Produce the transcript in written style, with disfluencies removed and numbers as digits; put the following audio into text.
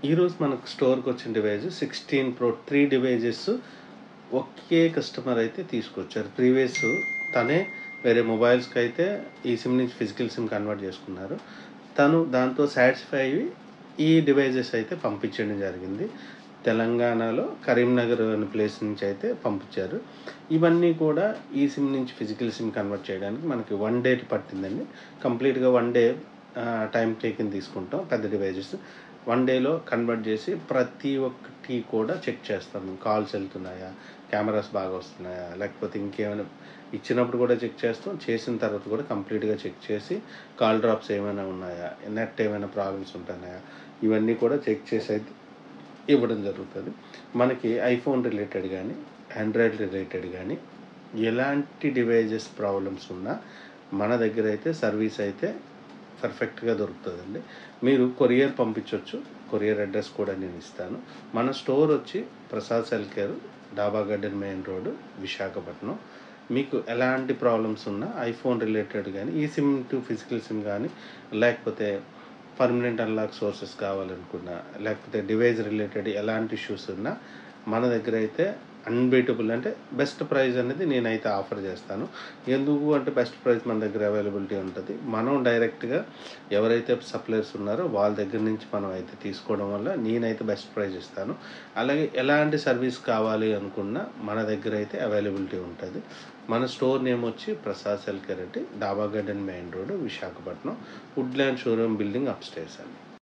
ఈరోజు మనకు స్టోర్‌కొచ్చిన device 16 pro 3 devices ఒకే customer అయితే తీసుకొచ్చారు. ప్రీవియస్ తనే వేరే మొబైల్స్‌కైతే ఈ సిమ్ నుంచి ఫిజికల్ సిమ్ కన్వర్ట్ చేసుకున్నారు. తను దాంతో సాటిస్ఫై అయ్యి ఈ డివైజెస్ అయితే పంపించడం జరిగింది. తెలంగాణలో కరీంనగర్ అనే ప్లేస్ నుంచి అయితే పంపించారు. ఇవన్నీ కూడా ఈ సిమ్ నుంచి ఫిజికల్ సిమ్ కన్వర్ట్ చేయడానికి మనకి 1 డే పట్టిందండి. కంప్లీట్‌గా 1 డే టైం టేకింగ్ తీసుకుంటాం పెద్ద డివైజెస్. 1 డేలో కన్వర్ట్ చేసి ప్రతి ఒక్కటి కూడా చెక్ చేస్తాము. కాల్స్ వెళ్తున్నాయా, కెమెరాస్ బాగా వస్తున్నాయా, లేకపోతే ఇంకేమైనా ఇచ్చినప్పుడు కూడా చెక్ చేస్తాం. చేసిన తర్వాత కూడా కంప్లీట్‌గా చెక్ చేసి కాల్ డ్రాప్స్ ఏమైనా ఉన్నాయా, నెట్ ఏమైనా ప్రాబ్లమ్స్ ఉంటున్నాయా, ఇవన్నీ కూడా చెక్ చేసి అయితే ఇవ్వడం జరుగుతుంది. మనకి ఐఫోన్ రిలేటెడ్ కానీ, ఆండ్రాయిడ్ రిలేటెడ్ కానీ ఎలాంటి డివైజెస్ ప్రాబ్లమ్స్ ఉన్నా మన దగ్గర అయితే సర్వీస్ అయితే పర్ఫెక్ట్‌గా దొరుకుతుందండి. మీరు కొరియర్ పంపించవచ్చు. కొరియర్ అడ్రస్ కూడా నేను ఇస్తాను. మన స్టోర్ వచ్చి ప్రసాద్ సెల్ కేర్, డాబా గార్డెన్ మెయిన్ రోడ్, విశాఖపట్నం. మీకు ఎలాంటి ప్రాబ్లమ్స్ ఉన్నా ఐఫోన్ రిలేటెడ్ కానీ, ఈ సిమ్ టు ఫిజికల్ సిమ్ కానీ, లేకపోతే పర్మనెంట్ అన్లాక్ సోర్సెస్ కావాలనుకున్నా, లేకపోతే డివైస్ రిలేటెడ్ ఎలాంటి ఇష్యూస్ ఉన్నా మన దగ్గర అయితే అన్‌బీటబుల్ అంటే బెస్ట్ ప్రైస్ అనేది నేనైతే ఆఫర్ చేస్తాను. ఎందుకు అంటే బెస్ట్ ప్రైస్ మన దగ్గర అవైలబిలిటీ ఉంటుంది. మనం డైరెక్ట్‌గా ఎవరైతే సప్లయర్స్ ఉన్నారో వాళ్ళ దగ్గర నుంచి మనం అయితే తీసుకోవడం వల్ల నేనైతే బెస్ట్ ప్రైస్ ఇస్తాను. అలాగే ఎలాంటి సర్వీస్ కావాలి అనుకున్నా మన దగ్గర అయితే అవైలబిలిటీ ఉంటుంది. మన స్టోర్ నేమ్ వచ్చి ప్రసాద్ సెల్ కేర్, డాబా garden main road, Visakhapatnam, Woodland showroom building upstairs అండి.